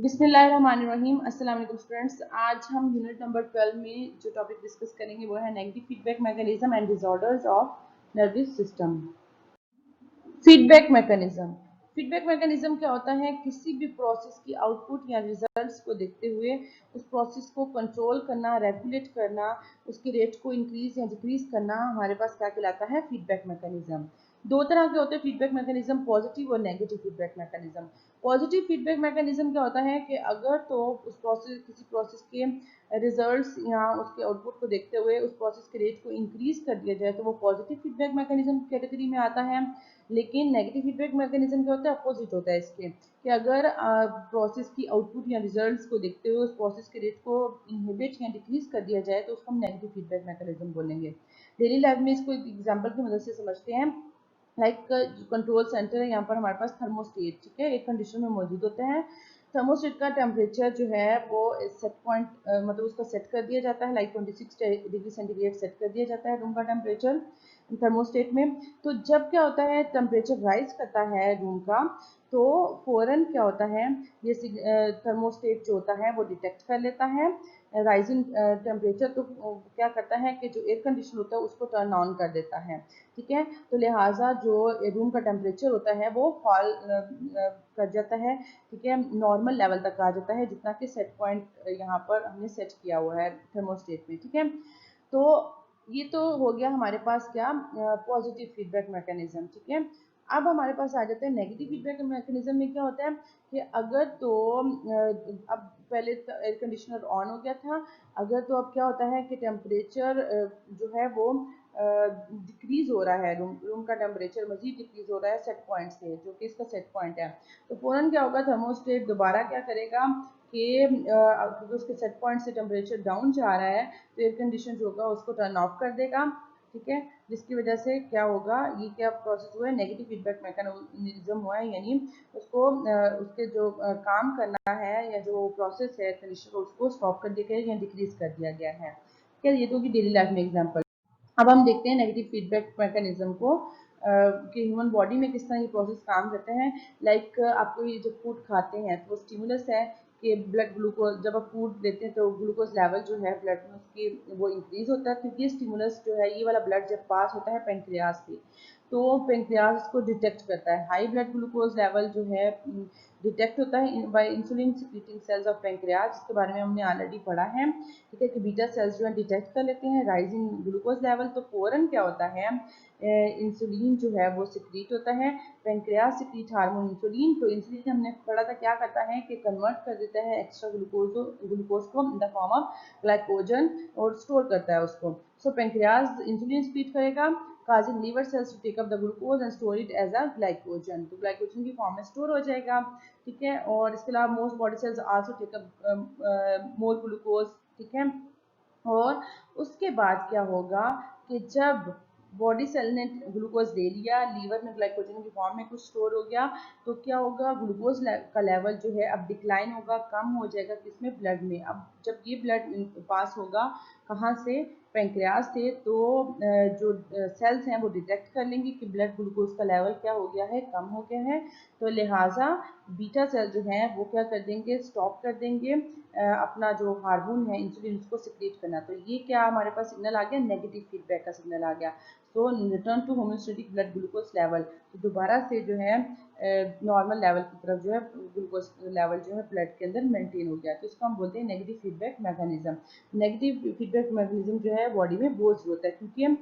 बिस्मिल्लाहिर्रहमानिर्रहीम। अस्सलाम वालेकुम स्टूडेंट्स। आज हम यूनिट नंबर 12 में जो टॉपिक डिस्कस करेंगे वो है negative feedback mechanism and disorders of nervous system. Feedback mechanism. Feedback mechanism क्या होता है? किसी भी प्रोसेस की आउटपुट या रिजल्ट्स को देखते हुए उस प्रोसेस को कंट्रोल करना, रेगुलेट करना, उसकी रेट को इंक्रीज या डिक्रीज करना हमारे पास क्या कहलाता है? Feedback mechanism. दो तरह के होते हैं फीडबैक मैकेनिज्म, पॉजिटिव और negative feedback mechanism. Positive feedback mechanism क्या होता है कि अगर तो उस प्रोसेस किसी प्रोसेस के रिजल्ट्स या उसके आउटपुट को देखते हुए उस प्रोसेस के रेट को इंक्रीज कर दिया जाए तो वो पॉजिटिव फीडबैक मैकेनिज्म कैटेगरी में आता है। लेकिन नेगेटिव फीडबैक मैकेनिज्म क्या होता है? अपोजिट होता है इसके, कि अगर प्रोसेस की आउटपुट या रिजल्ट्स को देखते हुए उस प्रोसेस के रेट को इनहिबिट या डिक्रीज कर दिया जाए तो उसको हम नेगेटिव फीडबैक मैकेनिज्म बोलेंगे। डेली लाइफ में इसको एक एग्जांपल की मदद से समझते हैं। लाइक कंट्रोल सेंटर है, यहाँ पर हमारे पास थर्मोस्टेट, ठीक है, एक कंडीशन में मौजूद होते हैं। थर्मोस्टेट का टेम्परेचर जो है वो सेट पॉइंट मतलब उसका सेट कर दिया जाता है, लाइक 26 डिग्री सेंटीग्रेड सेट कर दिया जाता है रूम का टेम्परेचर थर्मोस्टेट में। तो जब क्या होता है, टेम्परेचर राइज करता है रूम का, तो फौरन क्या होता है, ये थर्मोस्टेट जो होता है वो डिटेक्ट कर लेता है राइजिंग टेम्परेचर। तो क्या करता है कि जो एयर कंडीशन होता है उसको टर्न ऑन कर देता है, ठीक है। तो लिहाजा जो रूम का टेम्परेचर होता है वो फॉल कर जाता है, ठीक है, नॉर्मल लेवल तक आ जाता है जितना कि सेट पॉइंट यहाँ पर हमने सेट किया हुआ है थर्मोस्टेट में, ठीक है। तो ये तो हो गया हमारे पास क्या, पॉजिटिव फीडबैक मैकेनिज्म, ठीक है। अब हमारे पास आ जाते हैं नेगेटिव फीडबैक मैकेनिज्म में क्या होता है कि अगर तो अब पहले तो एयर कंडीशनर ऑन हो गया था, अगर तो अब क्या होता है कि टेम्परेचर जो है वो डिक्रीज हो रहा है, रूम का टेम्परेचर मजीद डिक्रीज हो रहा है सेट पॉइंट से, जो कि इसका सेट पॉइंट है। तो फौरन क्या होगा, थर्मोस्टेट दोबारा क्या करेगा कि क्योंकि उसके सेट पॉइंट से टेम्परेचर डाउन जा रहा है तो एयर कंडीशन जो होगा उसको टर्न ऑफ कर देगा, ठीक है। जिसकी वजह से क्या होगा, ये क्या प्रोसेस हुआ है, नेगेटिव फीडबैक मैकेनिज्म हुआ है, यानी उसको उसके जो काम करना है या जो प्रोसेस है कंडीशन उसको स्टॉप कर दिया गया या डिक्रीज कर दिया गया है। क्या ये तो होगी डेली लाइफ में एग्जाम्पल। अब हम देखते हैं नेगेटिव फीडबैक मैकेनिज्म को कि ह्यूमन बॉडी में किस तरह ये प्रोसेस काम करते हैं। लाइक आपको ये जब फूड खाते हैं तो वो स्टिमुलस है कि ब्लड ग्लूकोज, जब आप फूड लेते हैं तो ग्लूकोज लेवल जो है ब्लड में उसकी वो इंक्रीज होता है, क्योंकि स्टिमुलस जो है ये वाला ब्लड जब पास होता है पेंक्रियाज से तो पेंक्रियाज को डिटेक्ट करता है। हाई ब्लड ग्लूकोज लेवल जो है डिटेक्ट होता है by insulin secreting cells of pancreas, जिसके बारे में हमने ऑलरेडी पढ़ा है, ठीक है, कि बीटा सेल्स जो है डिटेक्ट कर लेते हैं राइजिंग ग्लूकोज लेवल। तो फौरन क्या होता है, इंसुलिन जो है वो सिक्रीट होता है, पेंक्रियाज सिक्रीट हार्मोन इंसुलिन। तो इंसुलिन हमने पढ़ा था क्या करता है कि कन्वर्ट कर देता है एक्स्ट्रा ग्लूकोज को in the form of glycogen और स्टोर करता है उसको। सो पेंक्रियाज इंसुलिन सिक्रीट करेगा, causing liver cells to take up the glucose and store it as a glycogen। तो ग्लाइकोजन की फॉर्म में स्टोर हो जाएगा, ठीक है। और इसके अलावा most body cells also take up more glucose, ठीक है। और उसके बाद क्या होगा कि जब बॉडी सेल ने ग्लूकोज ले लिया, लीवर में ग्लाइकोजन की फॉर्म में कुछ स्टोर हो गया, तो क्या होगा, ग्लूकोज का लेवल जो है अब डिक्लाइन होगा, कम हो जाएगा, किसमें, ब्लड में। अब जब ये ब्लड पास होगा कहाँ से, पेंक्रियाज से, तो जो सेल्स हैं वो डिटेक्ट कर लेंगे कि ब्लड ग्लूकोज का लेवल क्या हो गया है, कम हो गया है। तो लिहाजा बीटा सेल जो है वो क्या कर देंगे, स्टॉप कर देंगे अपना जो हार्मोन है इंसुलिन उसको सिक्रीट करना। तो ये क्या हमारे पास सिग्नल आ गया, नेगेटिव फीडबैक का सिग्नल आ गया। So return to homeostatic blood glucose level, तो दोबारा से जो है नॉर्मल लेवल की तरफ जो है ग्लूकोज लेवल जो है ब्लड के अंदर मेंटेन हो गया। तो इसको हम बोलते हैं negative feedback mechanism. Negative feedback mechanism जो है बॉडी में बहुत जरूरत है, क्योंकि हम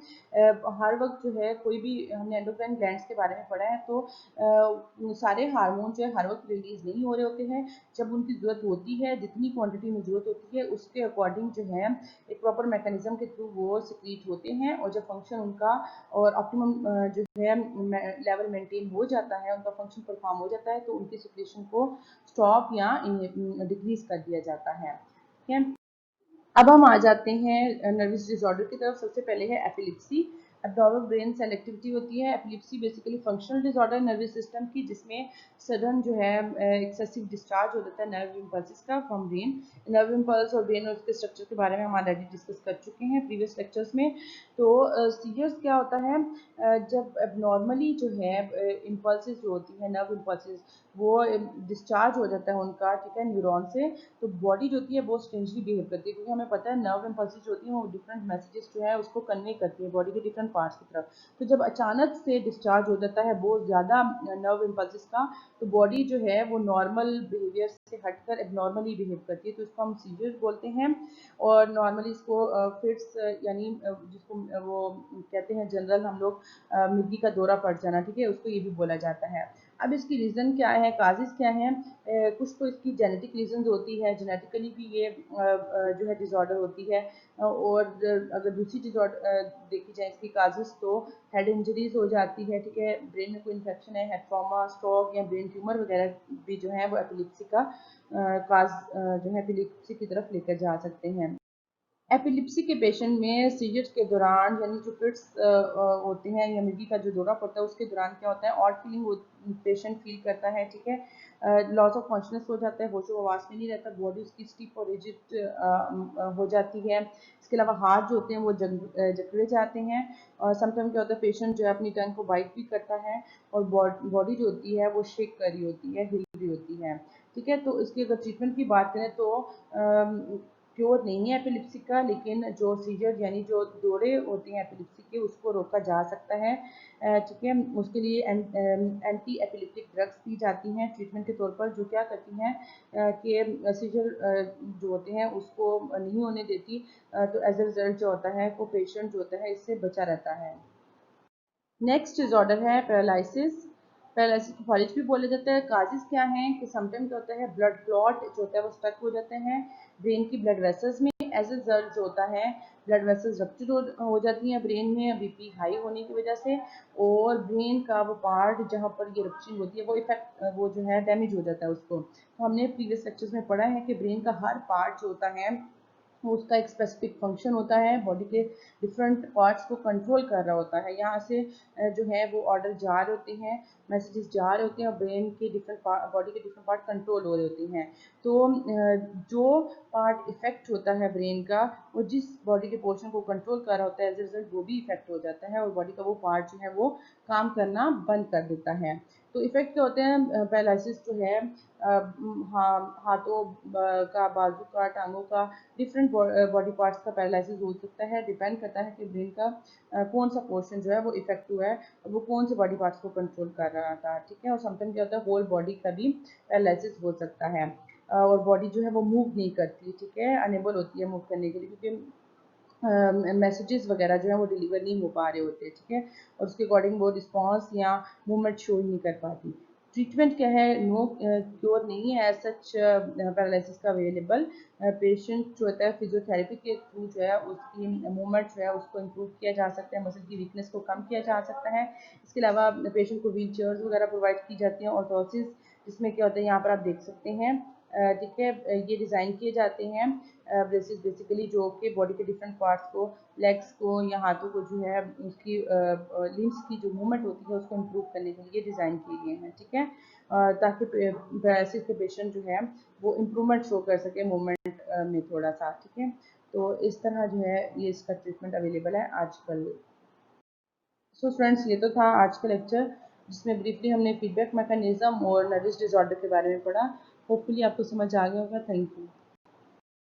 हर वक्त जो है कोई भी, हमने एंडोक्राइन ग्लैंड्स के बारे में पढ़ा है, तो सारे हार्मोन जो है हर वक्त रिलीज नहीं हो रहे होते हैं। जब उनकी जरूरत होती है, जितनी क्वांटिटी में जरूरत होती है उसके अकॉर्डिंग जो है एक प्रॉपर मैकेनिज्म के थ्रू वो सिक्रीट होते हैं, और जब फंक्शन उनका और ऑप्टिमम जो है लेवल मेंटेन हो जाता है, उनका फंक्शन परफॉर्म हो जाता है, तो उनकी सिक्रेशन को स्टॉप या डिक्रीज कर दिया जाता है, ठीक है। अब हम आ जाते हैं नर्वस डिसऑर्डर की तरफ। सबसे पहले है epilepsy. Abnormal brain cell activity होती है। Epilepsy basically functional disorder nervous system की, जिसमें सडन जो है एक्सेसिव डिस्चार्ज हो जाता है नर्व इम्पल्सेस का फ्रॉम ब्रेन। नर्व इम्पल्स और ब्रेन और उसके स्ट्रक्चर के बारे में हम ऑलरेडी डिस्कस कर चुके हैं प्रीवियस लेक्चर्स में। तो सीजर्स क्या होता है, जब एबनॉर्मली जो है इम्पल्सेस जो होती है नर्व इम्पल्सेस वो डिस्चार्ज हो जाता है उनका, ठीक है, न्यूरॉन से, तो बॉडी जो होती है बहुत स्ट्रेंजली बिहेव करती है, क्योंकि हमें पता है नर्व इम्पल्सेस जो होती है वो डिफरेंट मैसेजेस जो है उसको कन्वे करती है बॉडी के डिफरेंट पार्ट्स की तरफ। तो जब अचानक से डिस्चार्ज हो जाता है बहुत ज़्यादा नर्व इम्पल्सेस का, तो बॉडी जो है वो नॉर्मल बिहेवियर से हटकर एबनॉर्मली बिहेव करती है, तो इसको हम सीजर्स बोलते हैं। और नॉर्मली इसको फिट्स यानी जिसको वो कहते हैं जनरल हम लोग मिर्गी का दौरा पड़ जाना, ठीक है, उसको ये भी बोला जाता है। अब इसकी रीज़न क्या है, काजेज़ क्या हैं, कुछ तो इसकी जेनेटिक रीजंस होती है, जेनेटिकली भी ये जो है डिसऑर्डर होती है। और अगर दूसरी डिसऑर्डर देखी जाए इसकी काजेज़, तो हेड इंजरीज हो जाती है, ठीक है, ब्रेन में कोई इन्फेक्शन है, हेड ट्रॉमा, स्ट्रोक या ब्रेन ट्यूमर वगैरह भी जो है वो एपिलेप्सी का काज जो है एपिलेप्सी की तरफ लेकर जा सकते हैं। एपिलिप्सी के पेशेंट में सीजर्स के दौरान यानी जो फिट्स होते हैं या मिर्गी का जो दौरा पड़ता है उसके दौरान क्या होता है, ऑड फीलिंग पेशेंट फील करता है, ठीक है, लॉस ऑफ कॉन्शियसनेस हो जाता है, होशो हवास में नहीं रहता, बॉडी उसकी स्टिफ और रिजिड हो जाती है। इसके अलावा हाथ जो होते हैं वो जकड़े जाते हैं। और समटाइम क्या होता है, पेशेंट जो है अपनी टंग को बाइट भी करता है, और बॉडी जो होती है वो शेक कर रही होती है, हिल रही होती है, ठीक है। तो इसकी अगर ट्रीटमेंट की बात करें तो क्योर नहीं है एपिलिप्सी का, लेकिन जो सीजर यानी जो दौरे होते हैं एपिलिप्सी के उसको रोका जा सकता है, ठीक है। उसके लिए एंटी एपिलिप्टिक ड्रग्स दी जाती हैं ट्रीटमेंट के तौर पर, जो क्या करती हैं कि सीजर जो होते हैं उसको नहीं होने देती, तो एज अ रिजल्ट जो होता है वो पेशेंट जो होता है इससे बचा रहता है। नेक्स्ट डिसऑर्डर है पैरालिसिस। पैरालिसिस को फॉलिज भी बोला जाता है। काजेस क्या हैं कि समटाइम क्या होता है, ब्लड क्लॉट जो होता है वो स्टक हो जाते हैं ब्रेन की ब्लड वेसल्स में, एज ए रिजल्ट जो होता है ब्लड वेसल्स रप्चर हो जाती हैं ब्रेन में बीपी हाई होने की वजह से, और ब्रेन का वो पार्ट जहाँ पर ये रप्चरिंग होती है वो इफेक्ट वो जो है डैमेज हो जाता है उसको। तो हमने प्रीवियस लेक्चर्स में पढ़ा है कि ब्रेन का हर पार्ट जो होता है उसका एक स्पेसिफिक फंक्शन होता है, बॉडी के डिफरेंट पार्ट्स को कंट्रोल कर रहा होता है। यहाँ से जो है वो ऑर्डर जा रहे होते हैं, मैसेजेस जा रहे होते हैं, और ब्रेन के डिफरेंट बॉडी के डिफरेंट पार्ट कंट्रोल हो रहे होते हैं। तो जो पार्ट इफेक्ट होता है ब्रेन का, वो जिस बॉडी के पोर्शन को कंट्रोल कर रहा होता है एज ए रिजल्ट वो भी इफेक्ट हो जाता है, और बॉडी का वो पार्ट जो है वो काम करना बंद कर देता है। तो इफेक्ट क्या होते हैं, पैरालिसिस जो है हाथों का, बाजू का, टांगों का, डिफरेंट बॉडी पार्ट्स का पैरालिसिस हो सकता है। डिपेंड करता है कि ब्रेन का कौन सा पोर्शन जो है वो इफेक्ट हुआ है, वो कौन से बॉडी पार्ट्स को कंट्रोल कर रहा था, ठीक है। और समटाइम क्या होता है होल बॉडी का भी पैरालिसिस हो सकता है, और बॉडी जो है वो मूव नहीं करती, ठीक है, अनेबल होती है मूव करने के लिए, क्योंकि मैसेजेस वगैरह जो है वो डिलीवर नहीं हो पा रहे होते, ठीक है, और उसके अकॉर्डिंग वो रिस्पॉन्स या मूवमेंट शो ही नहीं कर पाती। ट्रीटमेंट क्या है, नो क्योर नहीं है एज सच पैरालिसिस का अवेलेबल। पेशेंट जो होता है फिजियोथेरेपी के थ्रू जो है उसकी मूवमेंट जो है उसको इम्प्रूव किया जा सकता है, मसल की वीकनेस को कम किया जा सकता है। इसके अलावा पेशेंट को व्हील चेयर्स वगैरह प्रोवाइड की जाती हैं, ऑर्थोसिस जिसमें क्या होता है यहाँ पर आप देख सकते हैं, ठीक है, ये डिज़ाइन किए जाते हैं ब्रेसेस बेसिकली जो कि बॉडी के डिफरेंट पार्ट्स को, लेग्स को या हाथों को जो है उसकी लिम्स की जो मूवमेंट होती है उसको इम्प्रूव करने के लिए डिज़ाइन किए गए हैं, ठीक है, ताकि ब्रेसेस के पेशेंट जो है वो इम्प्रूवमेंट शो कर सके मूवमेंट में थोड़ा सा, ठीक है। तो इस तरह जो है ये इसका ट्रीटमेंट अवेलेबल है आजकल। सो फ्रेंड्स, ये तो था आज का लेक्चर, जिसमें ब्रीफली हमने फीडबैक मैकेनिज्म और नर्वस डिसऑर्डर के बारे में पढ़ा। होपफुली आपको समझ आ गया होगा। Thank you.